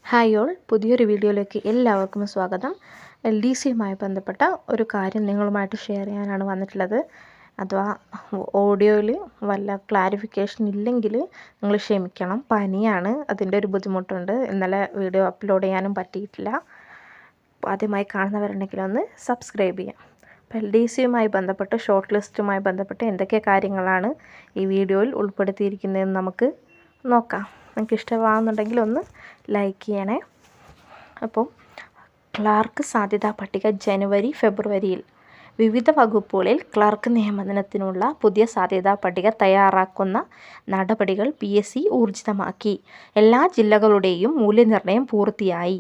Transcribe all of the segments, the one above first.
Hi all, പുതിയൊരു വീഡിയോയിലേക്ക് എല്ലാവർക്കും സ്വാഗതം. LDCയുമായി ബന്ധപ്പെട്ട ഒരു കാര്യം നിങ്ങളുമായിട്ട് ഷെയർ ചെയ്യാനാണ് വന്നിട്ടുള്ളത്. അഥവാ ഓഡിയോയിൽ വല്ല ക്ലാരിഫിക്കേഷൻ ഇല്ലെങ്കിൽ നിങ്ങൾ ക്ഷമിക്കണം. പനിയാണ്, അതിൻ്റെ ഒരു ബുദ്ധിമുട്ടുണ്ട്. ഇന്നലെ വീഡിയോ അപ്ലോഡ് ചെയ്യാനും പറ്റിയിട്ടില്ല. ആദ്യമായി കാണുന്നവരുണ്ടെങ്കിൽ ഒന്ന് സബ്സ്ക്രൈബ് ചെയ്യാം. അപ്പോൾ LDCയുമായി ബന്ധപ്പെട്ട് ഷോർട്ട് ലിസ്റ്റുമായി ബന്ധപ്പെട്ട് എന്തൊക്കെ കാര്യങ്ങളാണ് ഈ വീഡിയോയിൽ ഉൾപ്പെടുത്തിയിരിക്കുന്നതെന്ന് നമുക്ക് നോക്കാം. നിങ്ങൾക്ക് ഇഷ്ടമാകുന്നുണ്ടെങ്കിൽ ഒന്ന് ലൈക്ക് ചെയ്യണേ. അപ്പോൾ ക്ലാർക്ക് സാധ്യതാ പട്ടിക ജനുവരി ഫെബ്രുവരിയിൽ വിവിധ വകുപ്പുകളിൽ ക്ലർക്ക് നിയമനത്തിനുള്ള പുതിയ സാധ്യതാ പട്ടിക തയ്യാറാക്കുന്ന നടപടികൾ PSC ഊർജിതമാക്കി. എല്ലാ ജില്ലകളുടെയും മൂല്യനിർണ്ണയം പൂർത്തിയായി.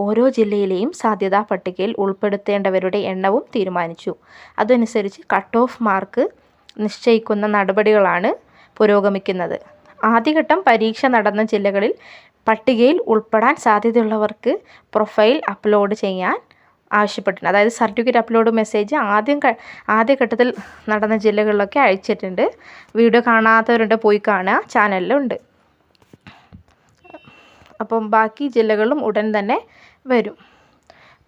ഓരോ ജില്ലയിലെയും സാധ്യതാ പട്ടികയിൽ ഉൾപ്പെടുത്തേണ്ടവരുടെ എണ്ണവും തീരുമാനിച്ചു. അതനുസരിച്ച് കട്ട് ഓഫ് മാർക്ക് നിശ്ചയിക്കുന്ന നടപടികളാണ് പുരോഗമിക്കുന്നത്. ആദ്യഘട്ടം പരീക്ഷ നടന്ന ജില്ലകളിൽ പട്ടികയിൽ ഉൾപ്പെടാൻ സാധ്യതയുള്ളവർക്ക് പ്രൊഫൈൽ അപ്ലോഡ് ചെയ്യാൻ ആവശ്യപ്പെട്ടിട്ടുണ്ട്. അതായത് സർട്ടിഫിക്കറ്റ് അപ്ലോഡ് മെസ്സേജ് ആദ്യഘട്ടത്തിൽ നടന്ന ജില്ലകളിലൊക്കെ അയച്ചിട്ടുണ്ട്. വീഡിയോ കാണാത്തവരുണ്ട്, പോയി കാണുക, ചാനലിലുണ്ട്. അപ്പം ബാക്കി ജില്ലകളും ഉടൻ തന്നെ വരും.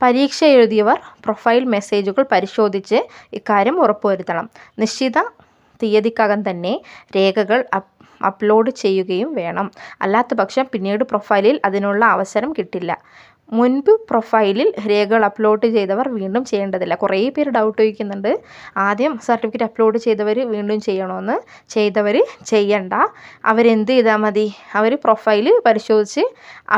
പരീക്ഷ എഴുതിയവർ പ്രൊഫൈൽ മെസ്സേജുകൾ പരിശോധിച്ച് ഇക്കാര്യം ഉറപ്പുവരുത്തണം. നിശ്ചിത തീയതിക്കകം തന്നെ രേഖകൾ അപ്ലോഡ് ചെയ്യുകയും വേണം. അല്ലാത്തപക്ഷം പിന്നീട് പ്രൊഫൈലിൽ അതിനുള്ള അവസരം കിട്ടില്ല. മുൻപ് പ്രൊഫൈലിൽ രേഖകൾ അപ്ലോഡ് ചെയ്തവർ വീണ്ടും ചെയ്യേണ്ടതില്ല. കുറേ പേര് ഡൗട്ട് ചോദിക്കുന്നുണ്ട്, ആദ്യം സർട്ടിഫിക്കറ്റ് അപ്ലോഡ് ചെയ്തവർ വീണ്ടും ചെയ്യണമെന്ന്. ചെയ്തവർ ചെയ്യണ്ട. അവരെന്ത് ചെയ്താൽ മതി? അവർ പ്രൊഫൈൽ പരിശോധിച്ച്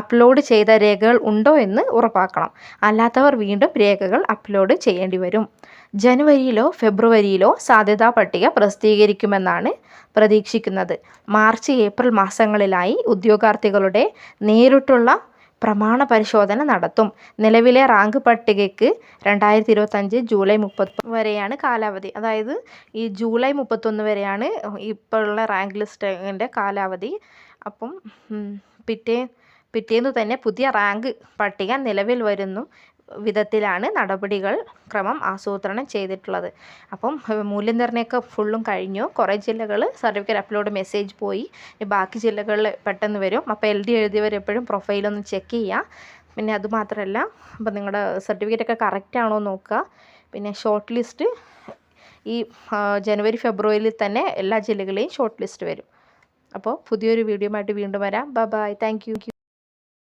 അപ്ലോഡ് ചെയ്ത രേഖകൾ ഉണ്ടോ എന്ന് ഉറപ്പാക്കണം. അല്ലാത്തവർ വീണ്ടും രേഖകൾ അപ്ലോഡ് ചെയ്യേണ്ടി വരും. ജനുവരിയിലോ ഫെബ്രുവരിയിലോ സാധ്യതാ പട്ടിക പ്രസിദ്ധീകരിക്കുമെന്നാണ് പ്രതീക്ഷിക്കുന്നത്. മാർച്ച് ഏപ്രിൽ മാസങ്ങളിലായി ഉദ്യോഗാർത്ഥികളുടെ നേരിട്ടുള്ള പ്രമാണ പരിശോധന നടത്തും. നിലവിലെ റാങ്ക് പട്ടികയ്ക്ക് 2025 ജൂലൈ 31 വരെയാണ് കാലാവധി. അതായത് ഈ ജൂലൈ 31 വരെയാണ് ഇപ്പോഴുള്ള റാങ്ക് ലിസ്റ്റിൻ്റെ കാലാവധി. അപ്പം പിറ്റേന്ന് തന്നെ പുതിയ റാങ്ക് പട്ടിക നിലവിൽ വരുന്നു വിധത്തിലാണ് നടപടികൾ ക്രമം ആസൂത്രണം ചെയ്തിട്ടുള്ളത്. അപ്പം മൂല്യനിർണ്ണയമൊക്കെ ഫുള്ളും കഴിഞ്ഞു. കുറേ ജില്ലകൾ സർട്ടിഫിക്കറ്റ് അപ്ലോഡ് മെസ്സേജ് പോയി. ബാക്കി ജില്ലകളിൽ പെട്ടെന്ന് വരും. അപ്പോൾ LD എഴുതിയവർ എപ്പോഴും പ്രൊഫൈലൊന്ന് ചെക്ക് ചെയ്യുക. പിന്നെ അതുമാത്രമല്ല, അപ്പോൾ നിങ്ങളുടെ സർട്ടിഫിക്കറ്റൊക്കെ കറക്റ്റ് ആണോ നോക്കുക. പിന്നെ ഷോർട്ട് ലിസ്റ്റ് ഈ ജനുവരി ഫെബ്രുവരിയിൽ തന്നെ എല്ലാ ജില്ലകളെയും ഷോർട്ട് ലിസ്റ്റ് വരും. അപ്പോൾ പുതിയൊരു വീഡിയോ ആയിട്ട് വീണ്ടും വരാം. ബൈ. Thank you.